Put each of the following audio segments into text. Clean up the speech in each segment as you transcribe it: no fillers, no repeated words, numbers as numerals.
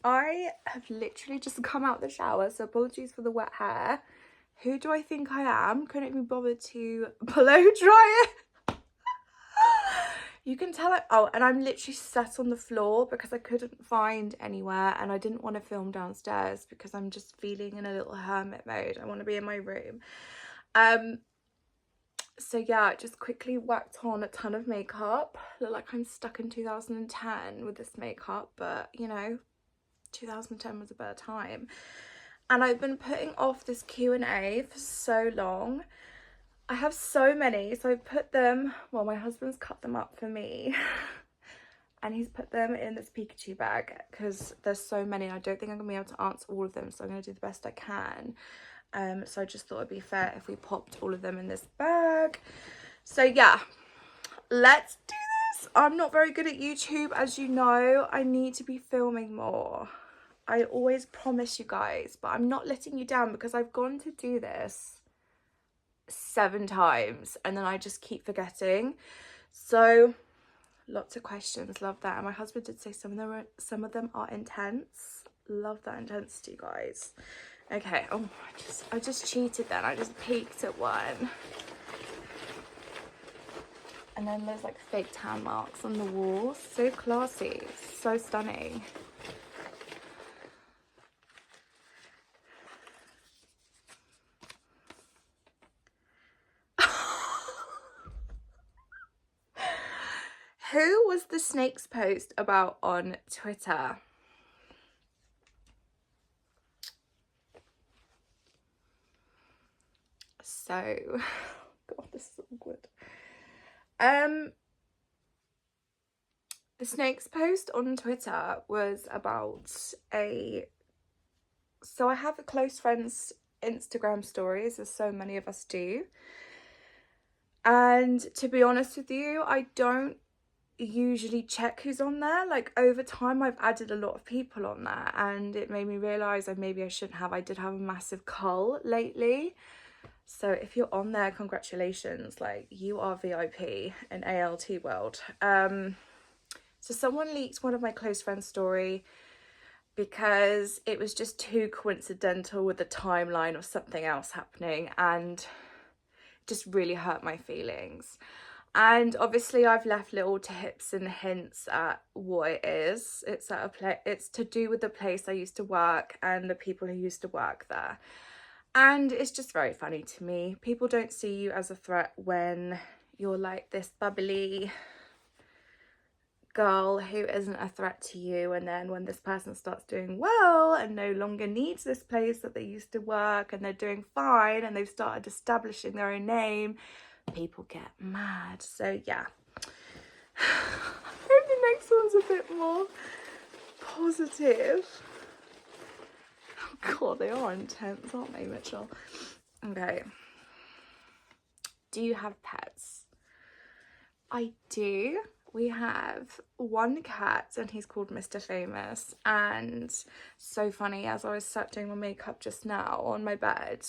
I have literally just come out the shower, so apologies for the wet hair. Who do I think I am? Couldn't be bothered to blow dry it. You can tell and I'm literally sat on the floor because I couldn't find anywhere, and I didn't want to film downstairs because I'm just feeling in a little hermit mode. I want to be in my room. So yeah, I just quickly whacked on a ton of makeup. Look like I'm stuck in 2010 with this makeup, but you know, 2010 was a better time. And I've been putting off this Q&A for so long. I have so many, so I've put them, well, my husband's cut them up for me and he's put them in this Pikachu bag because there's so many and I don't think I'm gonna be able to answer all of them, so I'm gonna do the best I can. So I just thought it'd be fair if we popped all of them in this bag. So yeah, let's do this. I'm not very good at YouTube, as you know. I need to be filming more. I always promise you guys, but I'm not letting you down because I've gone to do this 7 times and then I just keep forgetting. So lots of questions, love that. And my husband did say some of them are intense. Love that intensity, guys. Okay, oh, I just cheated then. I just peeked at one. And then there's like fake tan marks on the wall. So classy, so stunning. Who was the snakes post about on Twitter? So, God, this is awkward. The snakes post on Twitter was about so I have a close friend's Instagram stories, as so many of us do. And to be honest with you, I don't usually check who's on there. Like over time I've added a lot of people on there and it made me realise maybe I shouldn't have. I did have a massive cull lately. So if you're on there, congratulations, like you are VIP in ALT world. So someone leaked one of my close friends' story because it was just too coincidental with the timeline of something else happening, and it just really hurt my feelings. And obviously I've left little tips and hints at what it is. It's at it's to do with the place I used to work and the people who used to work there. And it's just very funny to me. People don't see you as a threat when you're like this bubbly girl who isn't a threat to you, and then when this person starts doing well and no longer needs this place that they used to work and they're doing fine and they've started establishing their own name, people get mad. So yeah, I hope the next one's a bit more positive. Oh God, they are intense, aren't they, Mitchell? Okay. Do you have pets? I do. We have one cat and he's called Mr. Famous, and so funny, as I was sat doing my makeup just now on my bed,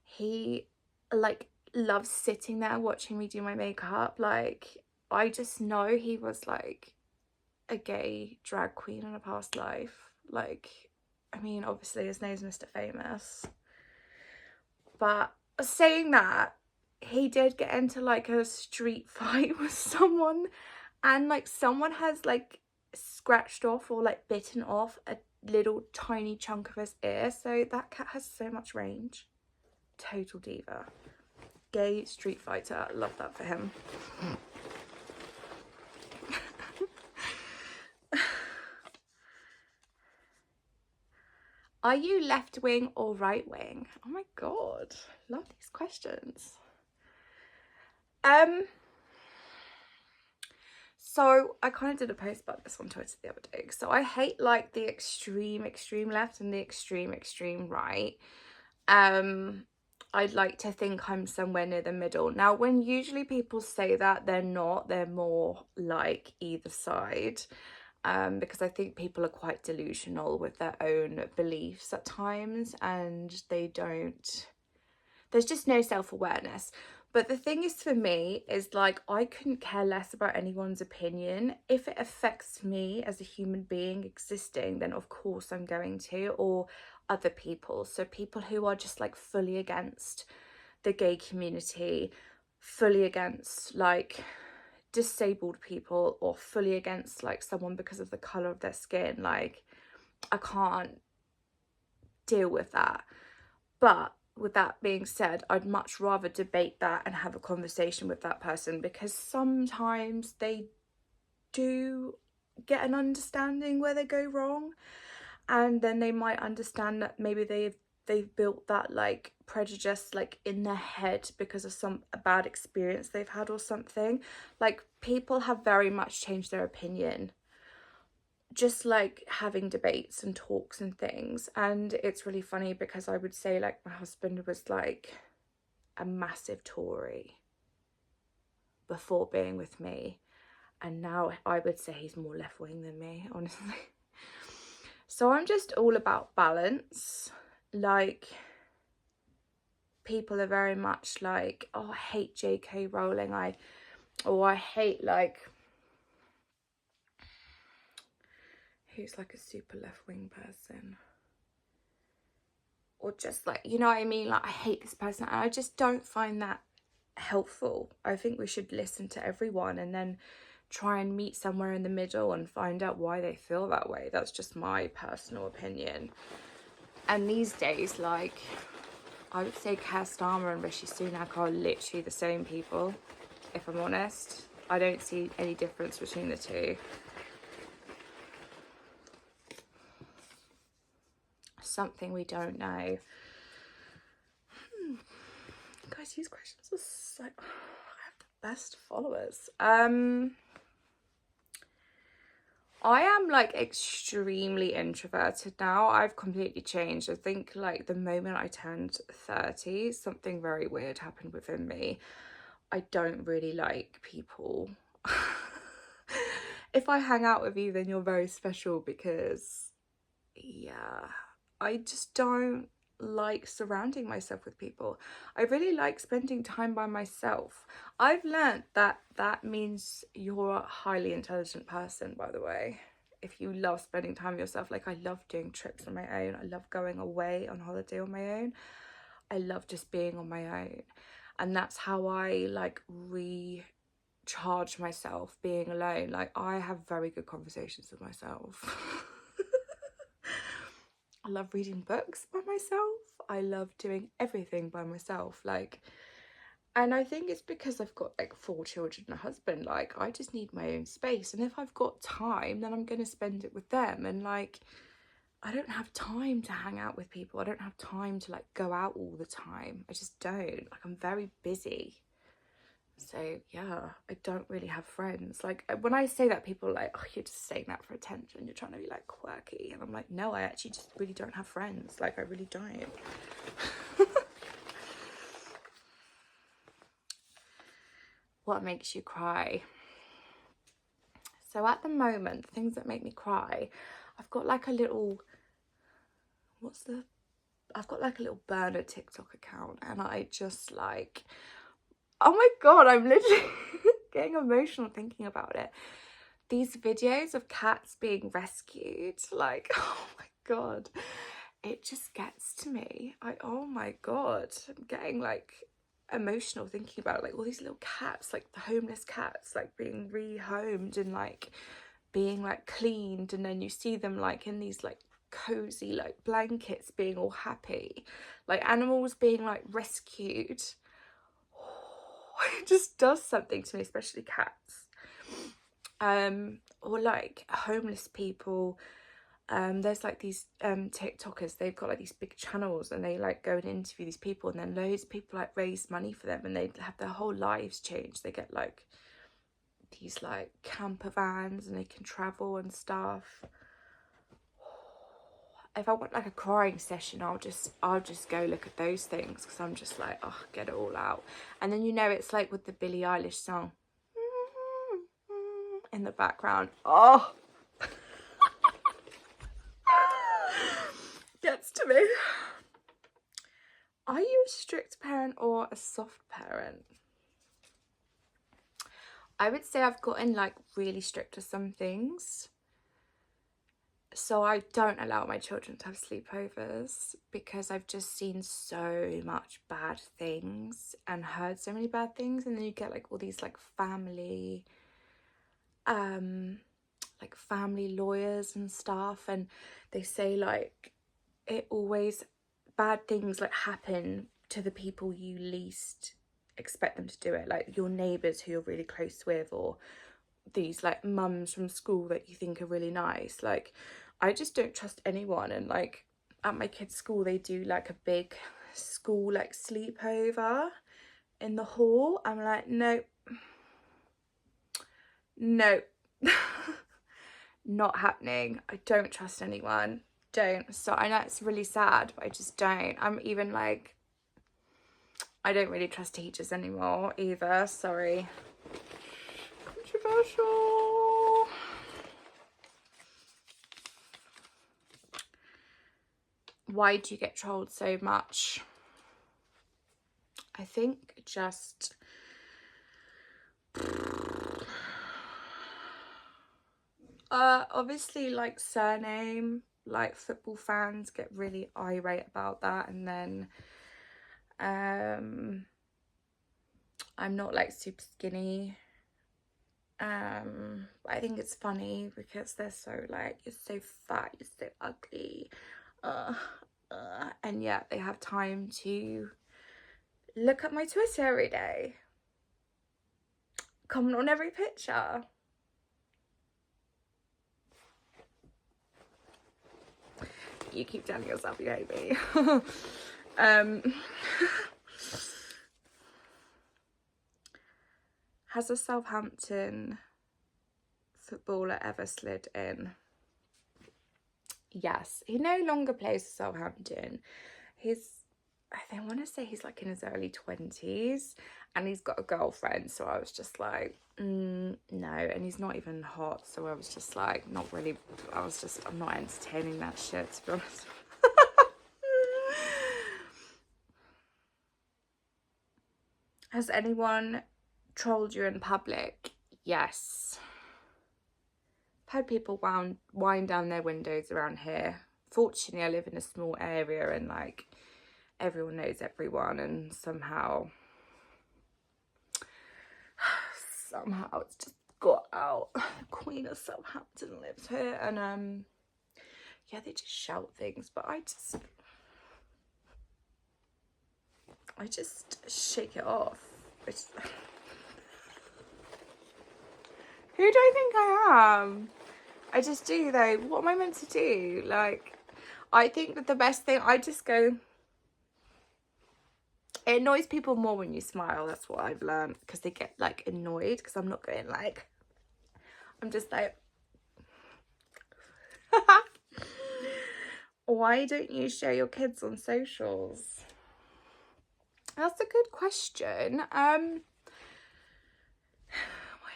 he like loves sitting there watching me do my makeup. Like I just know he was like a gay drag queen in a past life. Like, I mean, obviously his name's Mr. Famous, but saying that, he did get into like a street fight with someone, and like someone has like scratched off or like bitten off a little tiny chunk of his ear. So that cat has so much range. Total diva. Gay street fighter. Love that for him. Are you left wing or right wing? Oh my God, love these questions. So I kind of did a post about this on Twitter the other day. So I hate like the extreme left and the extreme right. I'd like to think I'm somewhere near the middle. Now, when usually people say that, they're not. They're more like either side. Because I think people are quite delusional with their own beliefs at times, and they don't, there's just no self-awareness. But the thing is, for me, is like, I couldn't care less about anyone's opinion. If it affects me as a human being existing, then of course I'm going to, or other people. So people who are just like fully against the gay community, fully against like disabled people, or fully against like someone because of the color of their skin, like I can't deal with that. But with that being said, I'd much rather debate that and have a conversation with that person, because sometimes they do get an understanding where they go wrong, and then they might understand that maybe they've built that like prejudice like in their head because of a bad experience they've had or something. Like, people have very much changed their opinion just like having debates and talks and things. And it's really funny because I would say like my husband was like a massive Tory before being with me, and now I would say he's more left-wing than me, honestly. So I'm just all about balance. Like, people are very much like, oh, I hate JK Rowling, I hate like, who's like a super left-wing person, or just like, you know what I mean, like I hate this person, and I just don't find that helpful. I think we should listen to everyone and then try and meet somewhere in the middle and find out why they feel that way. That's just my personal opinion. And these days, like, I would say Keir Starmer and Rishi Sunak are literally the same people, if I'm honest. I don't see any difference between the two. Something we don't know. Guys, these questions are so... I have the best followers. I am like extremely introverted now. I've completely changed. I think like the moment I turned 30, something very weird happened within me. I don't really like people. If I hang out with you, then you're very special, because yeah, I just don't like surrounding myself with people. I really like spending time by myself. I've learned that that means you're a highly intelligent person, by the way, if you love spending time with yourself. Like, I love doing trips on my own. I love going away on holiday on my own. I love just being on my own, and that's how I like recharge myself, being alone. Like, I have very good conversations with myself. I love reading books by myself. I love doing everything by myself. Like, and I think it's because I've got like 4 children and a husband. Like, I just need my own space. And if I've got time, then I'm going to spend it with them. And like, I don't have time to hang out with people. I don't have time to like go out all the time. I just don't. Like, I'm very busy. So yeah, I don't really have friends. Like, when I say that, people are like, oh, you're just saying that for attention, you're trying to be like quirky. And I'm like, no, I actually just really don't have friends. Like, I really don't. What makes you cry? So at the moment, things that make me cry, I've got like a little, I've got like a little burner TikTok account, and I just like, oh my god, I'm literally getting emotional thinking about it. These videos of cats being rescued, like, oh my god, it just gets to me. Oh my god, I'm getting like emotional thinking about it. Like, all these little cats, like the homeless cats, like being rehomed and like being like cleaned, and then you see them like in these like cozy like blankets being all happy, like animals being like rescued. It just does something to me, especially cats. Or like homeless people. There's like these TikTokers, they've got like these big channels, and they like go and interview these people, and then loads of people like raise money for them, and they have their whole lives changed. They get like these like camper vans, and they can travel and stuff. If I want like a crying session, I'll just go look at those things, because I'm just like, oh, get it all out. And then, you know, it's like with the Billie Eilish song in the background. Oh, gets to me. Are you a strict parent or a soft parent? I would say I've gotten like really strict to some things. So I don't allow my children to have sleepovers because I've just seen so much bad things and heard so many bad things, and then you get like all these like family lawyers and stuff, and they say like it always, bad things like happen to the people you least expect them to do it, like your neighbours who you're really close with, or these like mums from school that you think are really nice. Like I just don't trust anyone. And like at my kids' school they do like a big school like sleepover in the hall. I'm like, no, no. Not happening. I don't trust anyone. Don't. So I know it's really sad, but I just don't. I'm even like, I don't really trust teachers anymore either. Sorry. Controversial. Why do you get trolled so much? I think just obviously like surname, like football fans get really irate about that, and then I'm not like super skinny. I think it's funny because they're so like, you're so fat, you're so ugly, and yet they have time to look at my Twitter every day, comment on every picture. You keep telling yourself you hate me. Has a Southampton footballer ever slid in? Yes, he no longer plays for Southampton. I want to say he's like in his early 20s, and he's got a girlfriend, so I was just like, no. And he's not even hot, so I was just like, not really. I'm not entertaining that shit, to be honest. Has anyone trolled you in public? Yes. I've had people wind down their windows around here. Fortunately, I live in a small area and like everyone knows everyone, and somehow it's just got out. The Queen of Southampton lives here, and yeah, they just shout things, but I just shake it off. Who do I think I am? I just do though. What am I meant to do? Like, I think that the best thing, I just go, it annoys people more when you smile. That's what I've learned, because they get like annoyed because I'm not going like, I'm just like, why don't you share your kids on socials? That's a good question. Why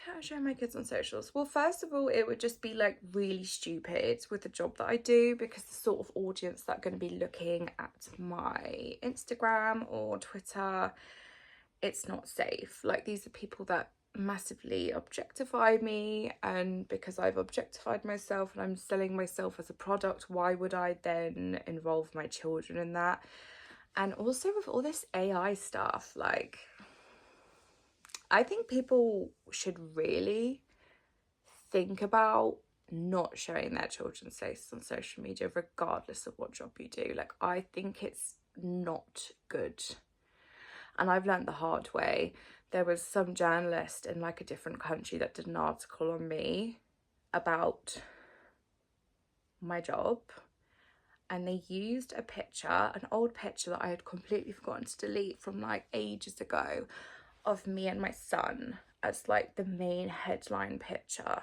don't I show my kids on socials? Well, first of all, it would just be like really stupid with the job that I do, because the sort of audience that are going to be looking at my Instagram or Twitter, it's not safe. Like, these are people that massively objectify me, and because I've objectified myself and I'm selling myself as a product, why would I then involve my children in that? And also with all this AI stuff, like, I think people should really think about not showing their children's faces on social media, regardless of what job you do. Like, I think it's not good. And I've learned the hard way. There was some journalist in like a different country that did an article on me about my job, and they used a picture, an old picture that I had completely forgotten to delete from like ages ago, of me and my son as like the main headline picture.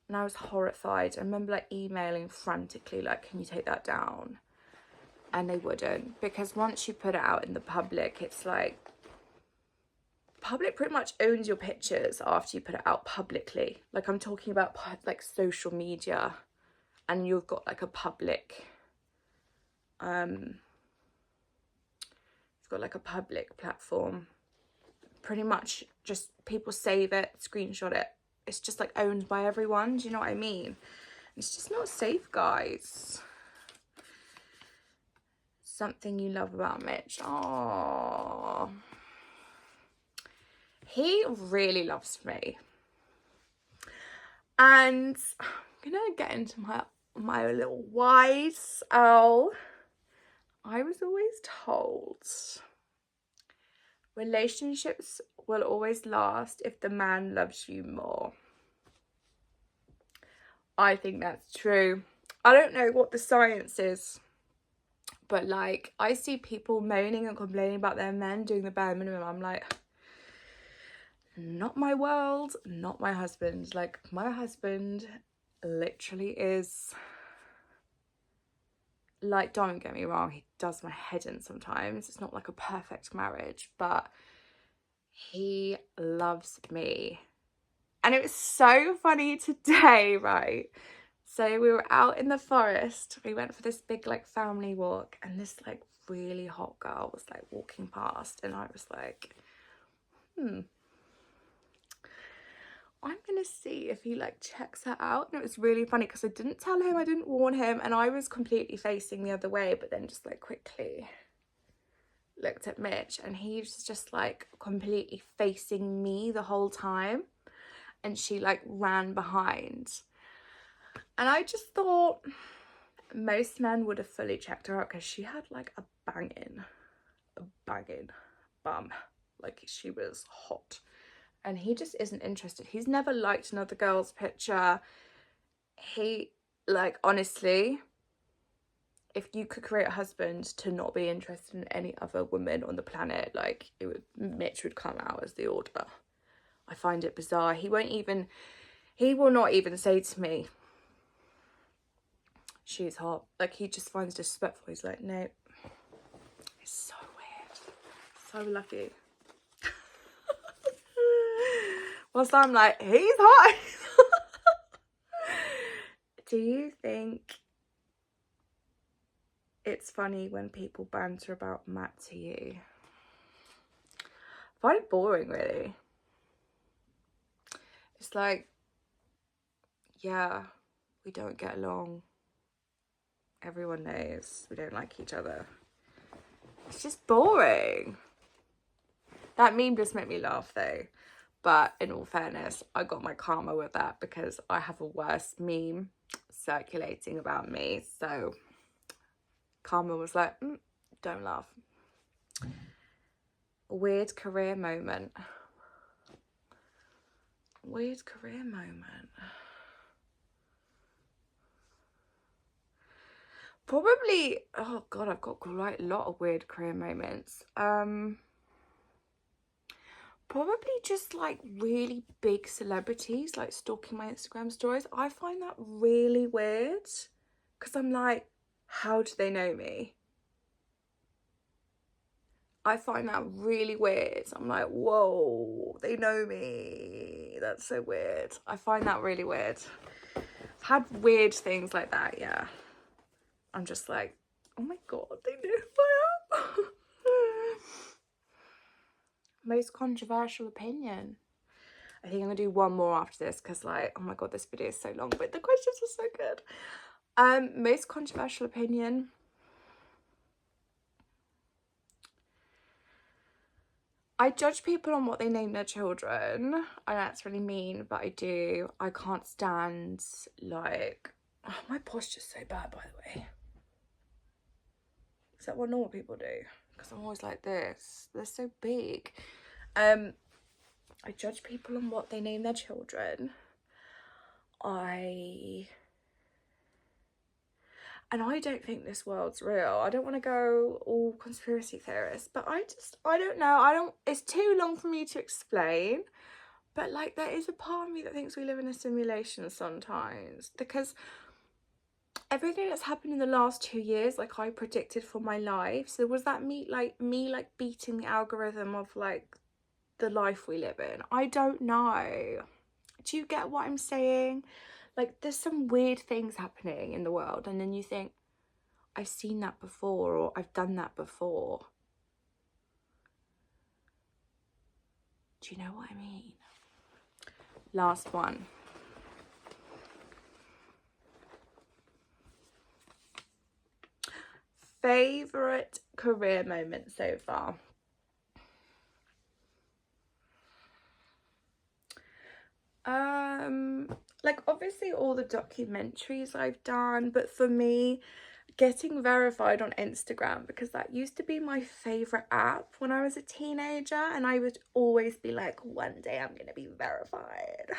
And I was horrified. I remember like emailing frantically, like, can you take that down? And they wouldn't, because once you put it out in the public, it's like, public pretty much owns your pictures after you put it out publicly. Like, I'm talking about like social media, and you've got like a public, you've got like a public platform. pretty much just people save it, screenshot it. It's just like owned by everyone. Do you know what I mean? It's just not safe, guys. Something you love about Mitch. Oh, he really loves me. And I'm gonna get into my little whys. Oh, I was always told relationships will always last if the man loves you more. I think that's true. I don't know what the science is, but like, I see people moaning and complaining about their men doing the bare minimum. I'm like, not my world, not my husband. Like, my husband literally is, like, don't get me wrong, he does my head in sometimes. It's not like a perfect marriage, but he loves me. And it was so funny today, right? So we were out in the forest. We went for this big like family walk, and this like really hot girl was like walking past, and I was like, I'm gonna see if he like checks her out. And it was really funny because I didn't tell him, I didn't warn him, and I was completely facing the other way, but then just like quickly looked at Mitch, and he was just like completely facing me the whole time, and she like ran behind. And I just thought most men would have fully checked her out because she had like a banging bum. Like, she was hot. And he just isn't interested. He's never liked another girl's picture. He, like, honestly, if you could create a husband to not be interested in any other woman on the planet, like, Mitch would come out as the order. I find it bizarre. He will not even say to me, she's hot. Like, he just finds disrespectful. He's like, no. It's so weird. So lucky. Whilst I'm like, he's hot. Do you think it's funny when people banter about Matt to you? I find it boring, really. It's like, yeah, we don't get along. Everyone knows we don't like each other. It's just boring. That meme just made me laugh though. But in all fairness, I got my karma with that because I have a worse meme circulating about me. So karma was like, don't laugh. Weird career moment. Weird career moment. Probably, oh God, I've got quite a lot of weird career moments. Probably just like really big celebrities like stalking my Instagram stories. I find that really weird because I'm like, how do they know me? I find that really weird. I'm like, whoa, they know me. That's so weird. I find that really weird. I've had weird things like that, yeah. I'm just like, oh my God, they know who I am. Most controversial opinion. I think I'm gonna do one more after this because like, oh my God, this video is so long, but the questions are so good. Most controversial opinion. I judge people on what they name their children. I know that's really mean, but I do. I can't stand like, oh, my posture's so bad, by the way. Is that what normal people do? Because I'm always like this. They're so big. I judge people on what they name their children. And I don't think this world's real. I don't want to go all conspiracy theorist, but I don't know. It's too long for me to explain. But like, there is a part of me that thinks we live in a simulation sometimes, because everything that's happened in the last 2 years, like, I predicted for my life. So was that me beating the algorithm of like the life we live in? I don't know. Do you get what I'm saying? Like, there's some weird things happening in the world, and then you think, I've seen that before, or I've done that before. Do you know what I mean? Last one. Favorite career moment so far? Like obviously all the documentaries I've done, but for me, getting verified on Instagram, because that used to be my favorite app when I was a teenager, and I would always be like, one day I'm gonna be verified,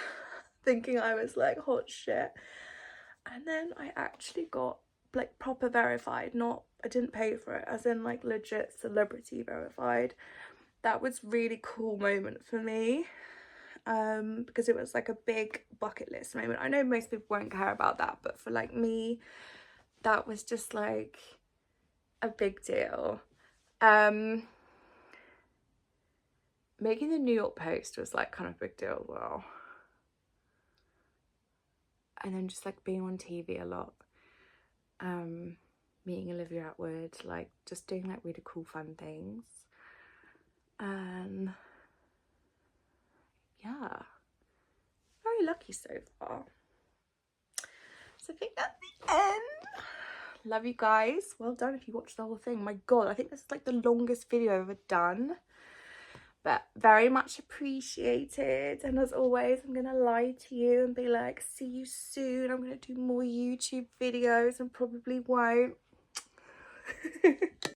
thinking I was like hot shit. And then I actually got like proper verified, not, I didn't pay for it, as in like legit celebrity verified. That was really cool moment for me, because it was like a big bucket list moment. I know most people won't care about that, but for like me, that was just like a big deal. Making the New York Post was like kind of a big deal as well. And then just like being on TV a lot, meeting Olivia Atwood, like just doing like really cool fun things. Yeah, very lucky so far. So I think that's the end. Love you guys. Well done if you watched the whole thing. My god, I think this is like the longest video I've ever done, but very much appreciated. And as always, I'm gonna lie to you and be like, see you soon. I'm gonna do more YouTube videos and probably won't.